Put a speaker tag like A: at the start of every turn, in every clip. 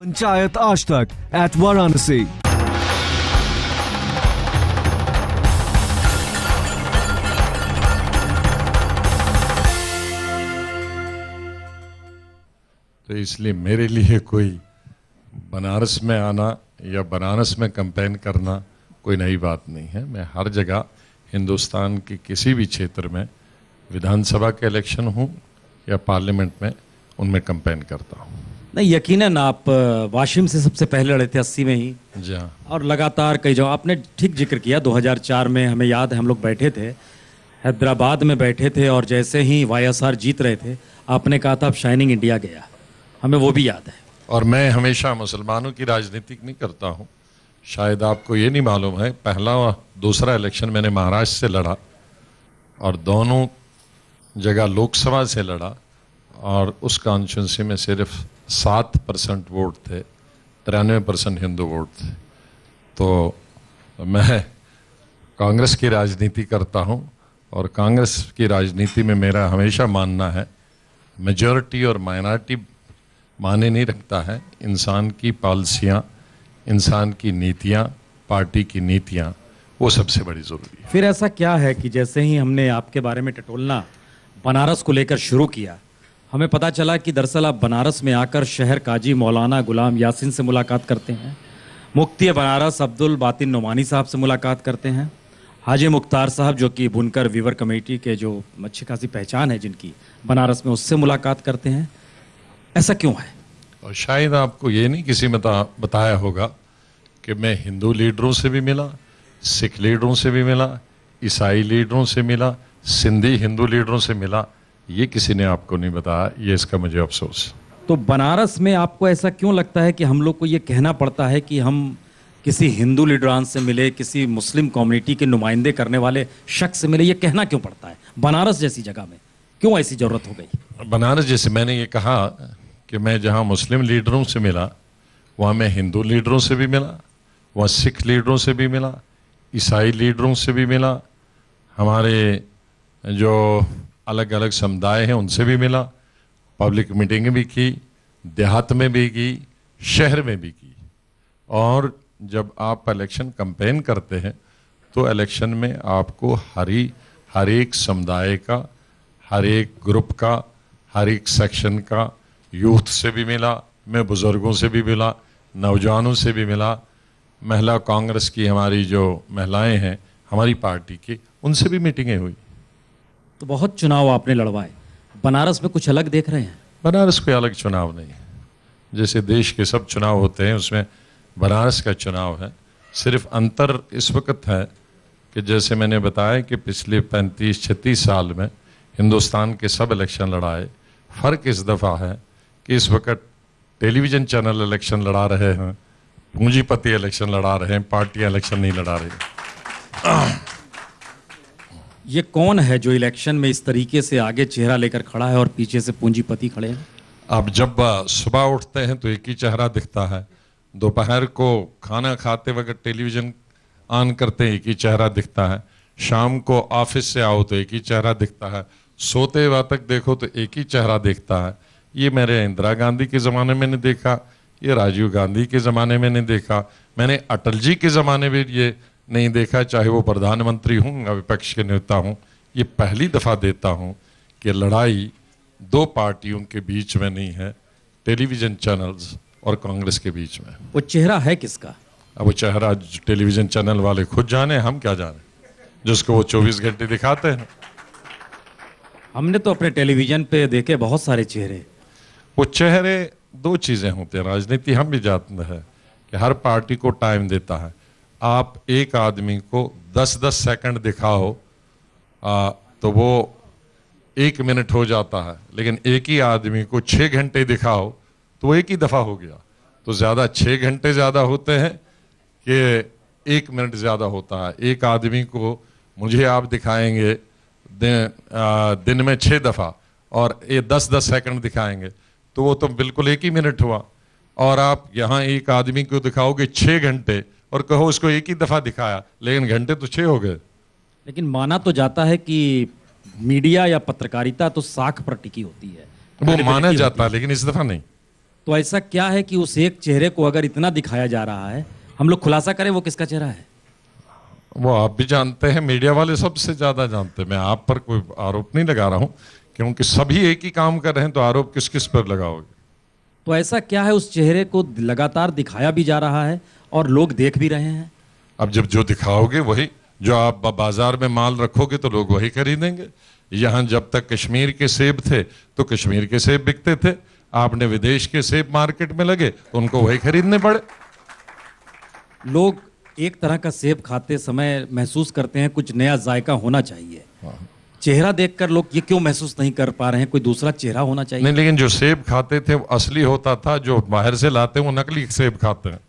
A: पंचायत आज तक at वाराणसी।
B: तो इसलिए मेरे लिए कोई बनारस में आना या बनारस में कैंपेन करना कोई नई बात नहीं है। मैं हर जगह हिंदुस्तान के किसी भी क्षेत्र में विधानसभा के इलेक्शन हो या पार्लियामेंट में उनमें कैंपेन करता हूँ।
C: नहीं, यकीनन आप वाशिम से सबसे पहले लड़े थे 80 में ही।
B: जी हाँ।
C: और लगातार कई जगह आपने ठीक जिक्र किया। 2004 में हमें याद है हम लोग बैठे थे, हैदराबाद में बैठे थे और जैसे ही वाईएसआर जीत रहे थे आपने कहा था अब शाइनिंग इंडिया गया। हमें वो भी याद है।
B: और मैं हमेशा मुसलमानों की राजनीति नहीं करता हूँ। शायद आपको ये नहीं मालूम है, पहला और दूसरा इलेक्शन मैंने महाराष्ट्र से लड़ा और दोनों जगह लोकसभा से लड़ा और उस कॉन्स्टिट्यूंसी में सिर्फ 7% वोट थे, 93% हिंदू वोट थे। तो मैं कांग्रेस की राजनीति करता हूं और कांग्रेस की राजनीति में मेरा हमेशा मानना है मेजॉरिटी और माइनॉरिटी माने नहीं रखता है। इंसान की पॉलिसियां, इंसान की नीतियां, पार्टी की नीतियां, वो सबसे बड़ी ज़रूरी है।
C: फिर ऐसा क्या है कि जैसे ही हमने आपके बारे में टटोलना बनारस को लेकर शुरू किया, हमें पता चला कि दरअसल आप बनारस में आकर शहर काजी मौलाना गुलाम यासीन से मुलाकात करते हैं, मुफ्ती बनारस अब्दुल बातिन नोमानी साहब से मुलाकात करते हैं, हाजी मुख्तार साहब जो कि बुनकर वीवर कमेटी के जो अच्छी खासी पहचान है जिनकी बनारस में, उससे मुलाकात करते हैं। ऐसा क्यों है?
B: और शायद आपको ये नहीं किसी में बताया होगा कि मैं हिंदू लीडरों से भी मिला, सिख लीडरों से भी मिला, ईसाई लीडरों से मिला, सिंधी हिंदू लीडरों से मिला। ये किसी ने आपको नहीं बताया, ये इसका मुझे अफसोस।
C: तो बनारस में आपको ऐसा क्यों लगता है कि हम लोग को ये कहना पड़ता है कि हम किसी हिंदू लीडरान से मिले, किसी मुस्लिम कम्युनिटी के नुमाइंदे करने वाले शख्स से मिले? ये कहना क्यों पड़ता है बनारस जैसी जगह में? क्यों ऐसी जरूरत हो गई?
B: बनारस जैसे मैंने ये कहा कि मैं जहाँ मुस्लिम लीडरों से मिला वहाँ मैं हिंदू लीडरों से भी मिला, वहाँ सिख लीडरों से भी मिला, ईसाई लीडरों से भी मिला, हमारे जो अलग अलग समुदाय हैं उनसे भी मिला, पब्लिक मीटिंग भी की, देहात में भी की, शहर में भी की। और जब आप इलेक्शन कैंपेन करते हैं तो इलेक्शन में आपको हर एक समुदाय का, हर एक ग्रुप का, हर एक सेक्शन का, यूथ से भी मिला, मैं बुज़ुर्गों से भी मिला, नौजवानों से भी मिला, महिला कांग्रेस की हमारी जो महिलाएं हैं हमारी पार्टी की, उनसे भी मीटिंगें हुई।
C: तो बहुत चुनाव आपने लड़वाए, बनारस में कुछ अलग देख रहे हैं?
B: बनारस कोई अलग चुनाव नहीं है। जैसे देश के सब चुनाव होते हैं उसमें बनारस का चुनाव है। सिर्फ अंतर इस वक्त है कि जैसे मैंने बताया कि पिछले 35-36 साल में हिंदुस्तान के सब इलेक्शन लड़ाए। फ़र्क इस दफ़ा है कि इस वक्त टेलीविज़न चैनल इलेक्शन लड़ा रहे हैं, पूंजीपति इलेक्शन लड़ा रहे हैं, पार्टियां इलेक्शन नहीं लड़ा रही।
C: ये कौन है जो इलेक्शन में इस तरीके से आगे चेहरा लेकर खड़ा है और पीछे से पूंजीपति खड़े हैं?
B: अब जब सुबह उठते हैं तो एक ही चेहरा दिखता है, दोपहर को खाना खाते वक्त टेलीविज़न ऑन करते हैं एक ही चेहरा दिखता है, शाम को ऑफिस से आओ तो एक ही चेहरा दिखता है, सोते वक्त तक देखो तो एक ही चेहरा दिखता है। ये मेरे इंदिरा गांधी के ज़माने में नहीं देखा, ये राजीव गांधी के ज़माने में नहीं देखा, मैंने अटल जी के ज़माने में ये नहीं देखा, चाहे वो प्रधानमंत्री हूँ या विपक्ष के नेता हूँ। ये पहली दफ़ा देता हूँ कि लड़ाई दो पार्टियों के बीच में नहीं है, टेलीविज़न चैनल्स और कांग्रेस के बीच में।
C: वो चेहरा है किसका?
B: अब वो चेहरा टेलीविज़न चैनल वाले खुद जाने, हम क्या जाने, जिसको वो 24 घंटे दिखाते हैं।
C: हमने तो अपने टेलीविज़न पे देखे बहुत सारे चेहरे।
B: वो चेहरे दो चीज़ें होती हैं, राजनीति हम भी जानते हैं कि हर पार्टी को टाइम देता है। आप एक आदमी को 10-10 सेकंड दिखाओ तो वो 1 मिनट हो जाता है, लेकिन एक ही आदमी को 6 घंटे दिखाओ तो वो एक ही दफ़ा हो गया। तो ज़्यादा 6 घंटे ज़्यादा होते हैं कि 1 मिनट ज़्यादा होता है। एक आदमी को मुझे आप दिखाएंगे दिन में 6 दफ़ा और ये 10-10 सेकंड दिखाएंगे तो वो तो बिल्कुल 1 ही मिनट हुआ। और आप यहाँ एक आदमी को दिखाओगे 6 घंटे और कहो उसको एक ही दफ़ा दिखाया, लेकिन घंटे तो 6 हो गए।
C: लेकिन माना तो जाता है कि मीडिया या पत्रकारिता तो साख पर टिकी होती है,
B: वो माना जाता है, लेकिन इस दफ़ा नहीं।
C: तो ऐसा क्या है कि उस एक चेहरे को अगर इतना दिखाया जा रहा है, हम लोग खुलासा करें वो किसका चेहरा है?
B: वो आप भी जानते हैं, मीडिया वाले सबसे ज्यादा जानते हैं। मैं आप पर कोई आरोप नहीं लगा रहा हूं, क्योंकि सभी एक ही काम कर रहे हैं, तो आरोप किस किस पर लगाओगे?
C: तो ऐसा क्या है उस चेहरे को लगातार दिखाया भी जा रहा है और लोग देख भी रहे हैं?
B: अब जब जो दिखाओगे वही, जो आप बाजार में माल रखोगे तो लोग वही खरीदेंगे। यहाँ जब तक कश्मीर के सेब थे तो कश्मीर के सेब बिकते थे, आपने विदेश के सेब मार्केट में लगे तो उनको वही खरीदने पड़े।
C: लोग एक तरह का सेब खाते समय महसूस करते हैं कुछ नया जायका होना चाहिए। चेहरा देखकर लोग ये क्यों महसूस नहीं कर पा रहे हैं कोई दूसरा चेहरा होना चाहिए?
B: नहीं, लेकिन जो सेब खाते थे वो असली होता था, जो बाहर से लाते हैं वो नकली सेब खाते हैं।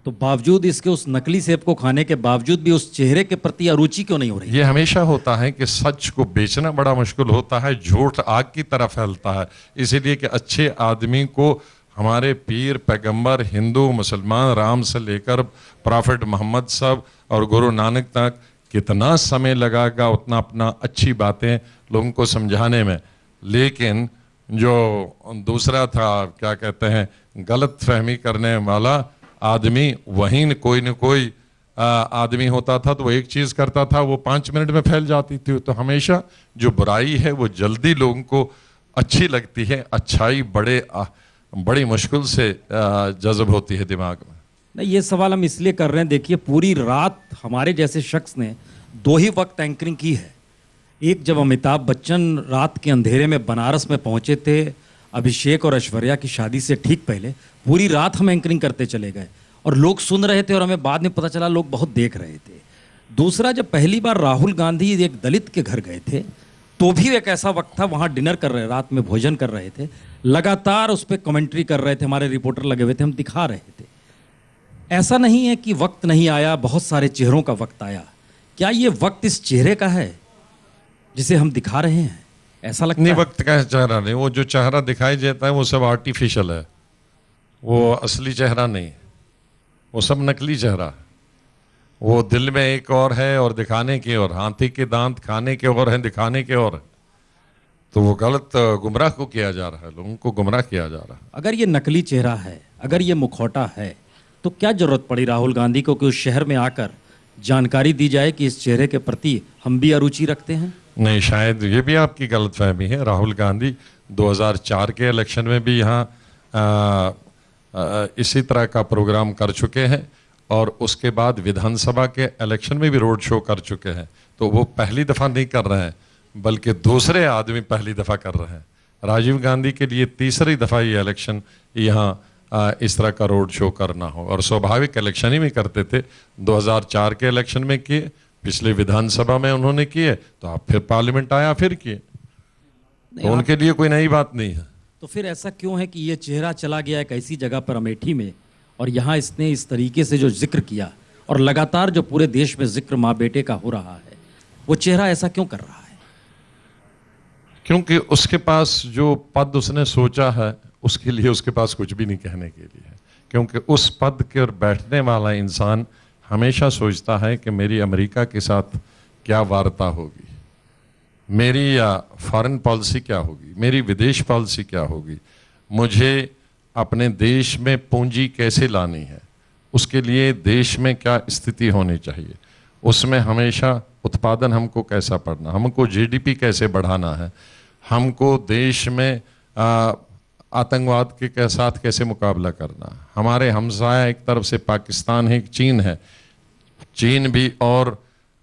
C: तो बावजूद इसके उस नकली सेब को खाने के बावजूद भी उस चेहरे के प्रति अरुचि क्यों नहीं हो रही?
B: ये हमेशा होता है कि सच को बेचना बड़ा मुश्किल होता है, झूठ आग की तरह फैलता है। इसीलिए कि अच्छे आदमी को हमारे पीर पैगंबर हिंदू मुसलमान राम से लेकर प्रॉफिट मोहम्मद साहब और गुरु नानक तक कितना समय लगागा उतना अपना अच्छी बातें लोगों को समझाने में। लेकिन जो दूसरा था, क्या कहते हैं, गलत फहमी करने वाला आदमी, वहीं कोई न कोई आदमी होता था तो वो एक चीज करता था, वो 5 मिनट में फैल जाती थी। तो हमेशा जो बुराई है वो जल्दी लोगों को अच्छी लगती है, अच्छाई बड़ी मुश्किल से जज्ब होती है दिमाग में।
C: नहीं, ये सवाल हम इसलिए कर रहे हैं, देखिए पूरी रात हमारे जैसे शख्स ने 2 ही वक्त एंकरिंग की है। एक जब अमिताभ बच्चन रात के अंधेरे में बनारस में पहुंचे थे अभिषेक और ऐश्वर्या की शादी से ठीक पहले, पूरी रात हम एंकरिंग करते चले गए और लोग सुन रहे थे और हमें बाद में पता चला लोग बहुत देख रहे थे। दूसरा, जब पहली बार राहुल गांधी एक दलित के घर गए थे तो भी एक ऐसा वक्त था, वहां डिनर कर रहे, रात में भोजन कर रहे थे, लगातार उस पर कमेंट्री कर रहे थे, हमारे रिपोर्टर लगे हुए थे, हम दिखा रहे थे। ऐसा नहीं है कि वक्त नहीं आया, बहुत सारे चेहरों का वक्त आया। क्या ये वक्त इस चेहरे का है जिसे हम दिखा रहे हैं? ऐसा लगता
B: नहीं,
C: है?
B: वक्त का चेहरा नहीं, वो जो चेहरा दिखाई देता है वो सब आर्टिफिशियल है, वो असली चेहरा नहीं, वो सब नकली चेहरा है। वो दिल में एक और है और दिखाने की और, हाथी के दांत खाने के और है, दिखाने के और है। तो वो गलत गुमराह को किया जा रहा है, लोगों को गुमराह किया जा रहा है।
C: अगर ये नकली चेहरा है, अगर ये मुखौटा है, तो क्या जरूरत पड़ी राहुल गांधी को कि उस शहर में आकर जानकारी दी जाए कि इस चेहरे के प्रति हम भी अरुचि रखते हैं?
B: नहीं, शायद ये भी आपकी गलतफहमी है। राहुल गांधी 2004 के इलेक्शन में भी यहाँ इसी तरह का प्रोग्राम कर चुके हैं और उसके बाद विधानसभा के इलेक्शन में भी रोड शो कर चुके हैं। तो वो पहली दफ़ा नहीं कर रहे हैं, बल्कि दूसरे आदमी पहली दफ़ा कर रहे हैं। राजीव गांधी के लिए तीसरी दफ़ा ये इलेक्शन यहाँ इस तरह का रोड शो करना हो, और स्वाभाविक इलेक्शन ही में करते थे। 2004 के इलेक्शन में किए, पिछले विधानसभा में उन्होंने किए, तो आप फिर पार्लियामेंट आया फिर किए, तो उनके लिए कोई नई बात नहीं है।
C: तो फिर ऐसा क्यों है कि ये चेहरा चला गया एक ऐसी जगह पर अमेठी में, और यहाँ इसने इस तरीके से जो जिक्र किया और लगातार जो पूरे देश में जिक्र माँ बेटे का हो रहा है, वो चेहरा ऐसा क्यों कर रहा है?
B: क्योंकि उसके पास जो पद उसने सोचा है उसके लिए उसके पास कुछ भी नहीं कहने के लिए है। क्योंकि उस पद के और बैठने वाला इंसान हमेशा सोचता है कि मेरी अमेरिका के साथ क्या वार्ता होगी, मेरी या फॉरेन पॉलिसी क्या होगी, मेरी विदेश पॉलिसी क्या होगी, मुझे अपने देश में पूंजी कैसे लानी है, उसके लिए देश में क्या स्थिति होनी चाहिए, उसमें हमेशा उत्पादन हमको कैसा पढ़ना, हमको जीडीपी कैसे बढ़ाना है, हमको देश में आतंकवाद के साथ कैसे मुकाबला करना। हमारे हमसाया एक तरफ से पाकिस्तान है, एक चीन है, चीन भी और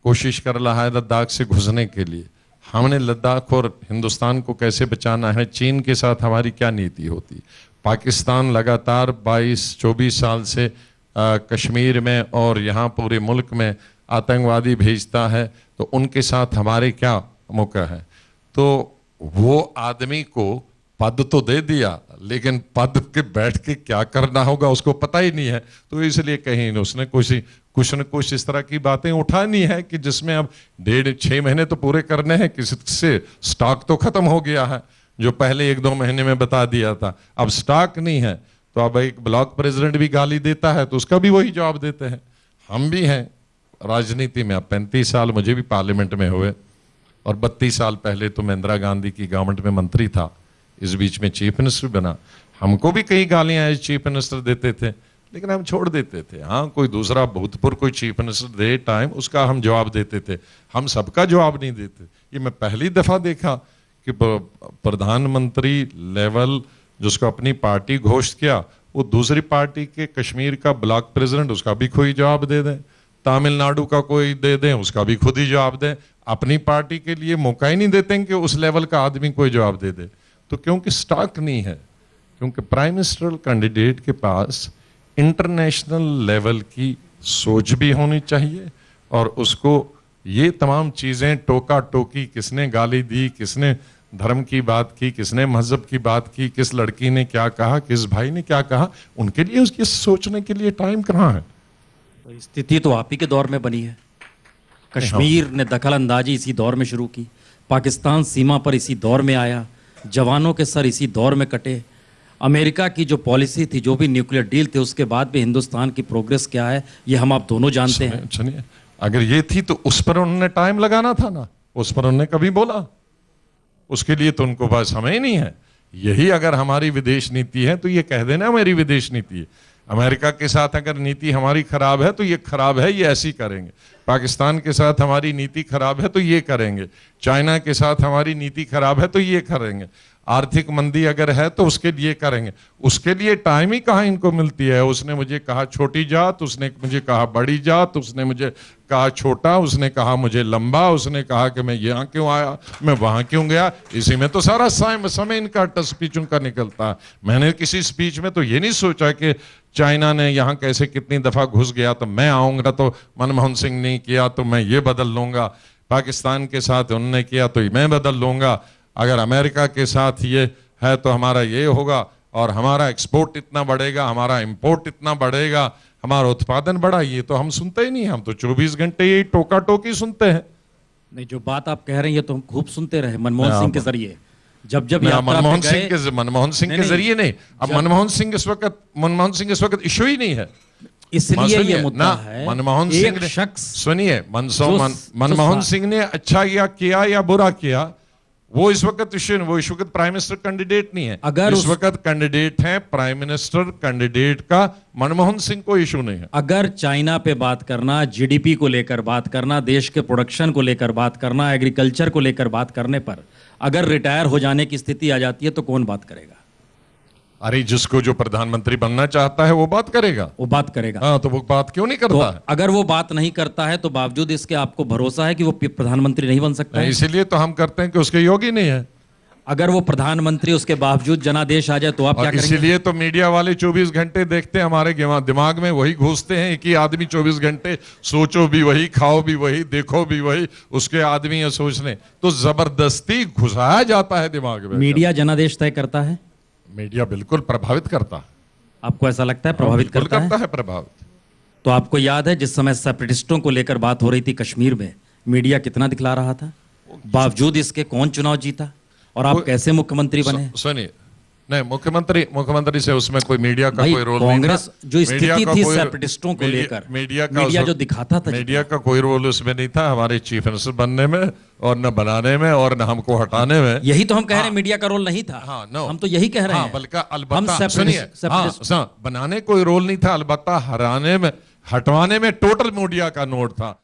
B: कोशिश कर रहा है लद्दाख से घुसने के लिए। हमने लद्दाख और हिंदुस्तान को कैसे बचाना है, चीन के साथ हमारी क्या नीति होती। पाकिस्तान लगातार 22-24 साल से कश्मीर में और यहाँ पूरे मुल्क में आतंकवादी भेजता है, तो उनके साथ हमारे क्या मौका है। तो वो आदमी को पद तो दे दिया, लेकिन पद के बैठ के क्या करना होगा उसको पता ही नहीं है। तो इसलिए कहीं उसने कुछ न कुछ इस तरह की बातें उठानी है कि जिसमें अब 1.5-6 महीने तो पूरे करने हैं, किसी से स्टॉक तो खत्म हो गया है जो पहले 1-2 महीने में बता दिया था, अब स्टॉक नहीं है। तो अब एक ब्लॉक प्रेसिडेंट भी गाली देता है तो उसका भी वही जवाब देते हैं। हम भी हैं राजनीति में, अब 35 साल मुझे भी पार्लियामेंट में हुए, और 32 साल पहले तो मैं इंदिरा गांधी की गवर्नमेंट में मंत्री था, इस बीच में चीफ मिनिस्टर बना। हमको भी कई गालियां एज चीफ मिनिस्टर देते थे, लेकिन हम छोड़ देते थे। हाँ, कोई दूसरा भूतपूर्व कोई चीफ मिनिस्टर दे टाइम, उसका हम जवाब देते थे, हम सबका जवाब नहीं देते। ये मैं पहली दफा देखा कि प्रधानमंत्री लेवल जिसको अपनी पार्टी घोषित किया, वो दूसरी पार्टी के कश्मीर का ब्लॉक प्रेसिडेंट, उसका भी कोई जवाब दे दें, तमिलनाडु का कोई दे दें, उसका भी खुद ही जवाब दें। अपनी पार्टी के लिए मौका ही नहीं देते कि उस लेवल का आदमी कोई जवाब दे दे। तो क्योंकि स्टॉक नहीं है, क्योंकि प्राइम मिनिस्टर कैंडिडेट के पास इंटरनेशनल लेवल की सोच भी होनी चाहिए, और उसको ये तमाम चीज़ें टोका टोकी, किसने गाली दी, किसने धर्म की बात की, किसने मजहब की बात की, किस लड़की ने क्या कहा, किस भाई ने क्या कहा, उनके लिए उसकी सोचने के लिए टाइम कहाँ है।
C: तो स्थिति तो आप ही के दौर में बनी है। कश्मीर ने दखल अंदाजी इसी दौर में शुरू की, पाकिस्तान सीमा पर इसी दौर में आया, जवानों के सर इसी दौर में कटे। अमेरिका की जो पॉलिसी थी, जो भी न्यूक्लियर डील थे, उसके बाद भी हिंदुस्तान की प्रोग्रेस क्या है ये हम आप दोनों जानते हैं।
B: सुनिए, अगर ये थी तो उस पर उन्होंने टाइम लगाना था ना, उस पर उन्होंने कभी बोला? उसके लिए तो उनको पास समय ही नहीं है। यही अगर हमारी विदेश नीति है तो ये कह देना मेरी विदेश नीति है। अमेरिका के साथ अगर नीति हमारी खराब है तो ये खराब है, ये ऐसी करेंगे। पाकिस्तान के साथ हमारी नीति खराब है तो ये करेंगे। चाइना के साथ हमारी नीति खराब है तो ये करेंगे। आर्थिक मंदी अगर है तो उसके लिए करेंगे। उसके लिए टाइम ही कहाँ इनको मिलती है। उसने मुझे कहा छोटी जात, उसने मुझे कहा बड़ी जात, उसने मुझे कहा छोटा, उसने कहा मुझे लंबा, उसने कहा कि मैं यहाँ क्यों आया, मैं वहाँ क्यों गया। इसी में तो सारा समय इनका स्पीचों का निकलता है। मैंने किसी स्पीच में तो ये नहीं सोचा कि चाइना ने यहाँ कैसे कितनी दफा घुस गया तो मैं आऊंगा, तो मनमोहन सिंह ने किया तो मैं ये बदल लूंगा, पाकिस्तान के साथ उन्होंने किया तो मैं बदल लूंगा, अगर अमेरिका के साथ ये है तो हमारा ये होगा, और हमारा एक्सपोर्ट इतना बढ़ेगा, हमारा इंपोर्ट इतना बढ़ेगा, हमारा उत्पादन बढ़ा। ये तो हम सुनते ही नहीं, हम तो 24 घंटे यही टोका टोकी सुनते हैं।
C: नहीं, जो बात आप कह रहे हैं ये तो हम खूब सुनते रहे मनमोहन सिंह के जरिए। जब जब
B: मनमोहन सिंह के जरिए नहीं, अब मनमोहन सिंह इस वक्त इशू ही नहीं है।
C: इसलिए ये मुद्दा है,
B: मनमोहन सिंह ने,
C: शख्स
B: सुनिए, मनमोहन सिंह ने अच्छा किया या बुरा किया, वो इस वक्त इशू नहीं, वो इस वक्त प्राइम मिनिस्टर कैंडिडेट नहीं है।
C: अगर
B: इस वक्त कैंडिडेट है प्राइम मिनिस्टर कैंडिडेट का मनमोहन सिंह को इशू नहीं है।
C: अगर चाइना पे बात करना, जीडीपी को लेकर बात करना, देश के प्रोडक्शन को लेकर बात करना, एग्रीकल्चर को लेकर बात करने पर अगर रिटायर हो जाने की स्थिति आ जाती है तो कौन बात करेगा?
B: अरे जिसको जो प्रधानमंत्री बनना चाहता है वो बात करेगा,
C: वो बात करेगा।
B: हाँ, तो वो बात क्यों नहीं करता
C: तो
B: है?
C: अगर वो बात नहीं करता है तो बावजूद इसके आपको भरोसा है कि वो प्रधानमंत्री नहीं बन सकता है?
B: इसीलिए तो हम करते हैं कि उसके योग्य नहीं है।
C: अगर वो प्रधानमंत्री उसके बावजूद जनादेश आ जाए तो आप क्या करेंगे?
B: इसीलिए तो मीडिया वाले 24 घंटे देखते हैं, हमारे दिमाग में वही घुसते हैं। एक ही आदमी 24 घंटे, सोचो भी वही, खाओ भी वही, देखो भी वही, उसके आदमी है सोचने, तो जबरदस्ती घुसाया जाता है दिमाग में।
C: मीडिया जनादेश तय करता है?
B: मीडिया बिल्कुल प्रभावित करता है।
C: आपको ऐसा लगता है प्रभावित करता है?
B: प्रभावित।
C: तो आपको याद है जिस समय सेपरेटिस्टों को लेकर बात हो रही थी कश्मीर में, मीडिया कितना दिखला रहा था? बावजूद इसके कौन चुनाव जीता और आप कैसे मुख्यमंत्री बने?
B: सुनिए, नहीं, मुख्यमंत्री से उसमें कोई मीडिया का कोई रोल नहीं था।
C: कांग्रेस जो स्थिति थी सेपरेटिस्टों को लेकर, मीडिया जो दिखाता था,
B: मीडिया का कोई रोल उसमें नहीं था हमारे चीफ मिनिस्टर बनने में, और न बनाने में, और न हमको हटाने में।
C: यही तो हम कह रहे हैं, मीडिया का रोल नहीं था।
B: हाँ, नो,
C: हम तो यही कह रहे हैं।
B: बल्कि अलबत्ता सुनिए, बनाने कोई रोल नहीं था, अलबत्ता हटाने में टोटल मीडिया का नोट था।